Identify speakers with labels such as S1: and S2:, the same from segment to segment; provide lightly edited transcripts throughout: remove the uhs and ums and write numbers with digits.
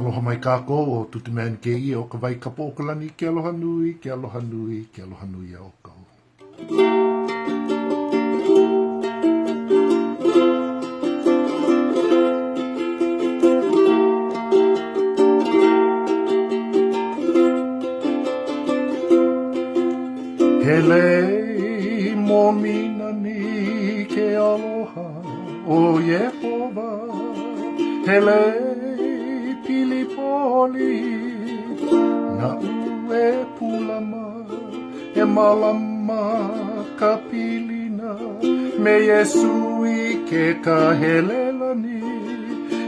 S1: Aloha mai kako o tutu mea ni ke ia o ka vai kapo o ka lani ke aloha nui, ke aloha nui, ke aloha nui a o kau. Hele mo mina ni ke aloha o Yehova. Hele pili poli na ue pulama e malama ka pilina me Yesu I ke ka helelani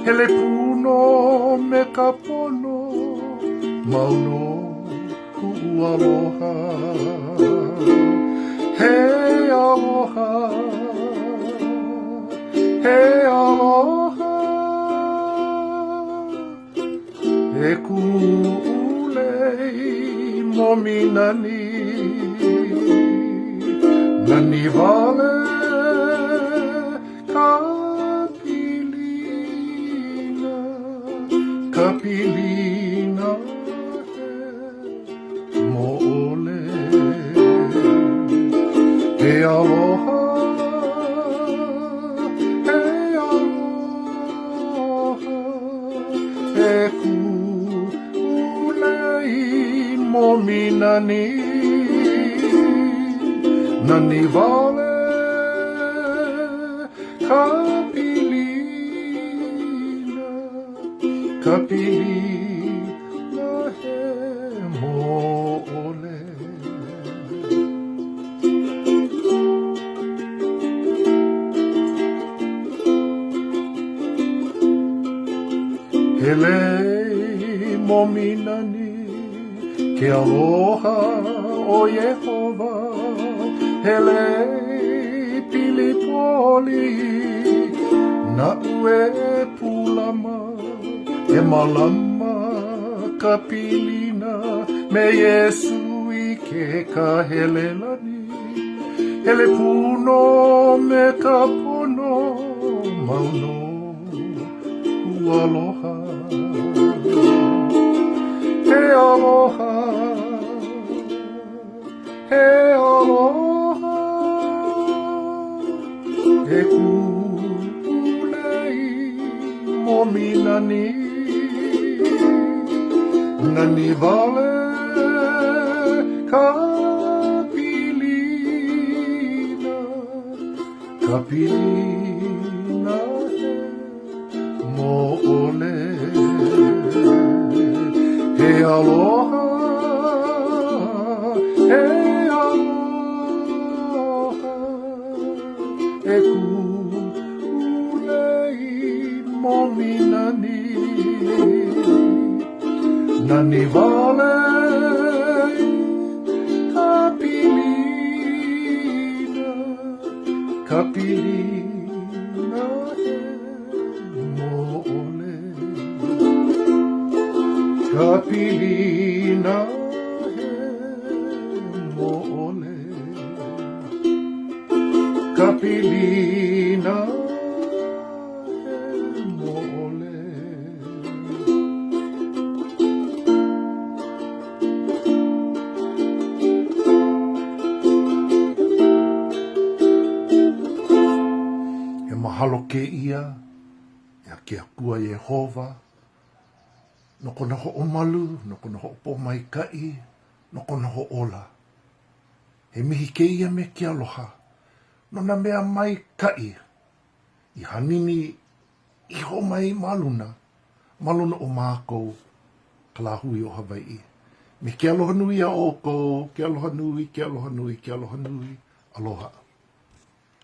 S1: hele puno me ka pono mauno ku aloha he aloha he aloha e kulei mo minani nani vale kapilina mo ole he aloha he aloha e mo minani nani vale kapilina he mo ole hele mo minani ke aloha o Yehova hele pili poli na ue pulama e malama ka pilina me Yesu I ke ka helelani hele puno me ka pono mauno ku aloha he aloha he aloha e kulei mo minani nani vale kapilina mo ole he aloha he aloha e kulei mo minani nani vale kapilina mo ole kapilina mo ole kapilina mo ole mahalo ke ia, ia ke akua Yehova, no kona ho o malu, no kona ho po mai kai, no kona ho ola. He mihi ke ia me ke aloha, no na mea mai kai, I hanini I ho mai maluna o mākou, kalahui o Hawaii. Me ke aloha nui a oko, ke aloha nui, ke aloha nui, ke aloha nui, aloha.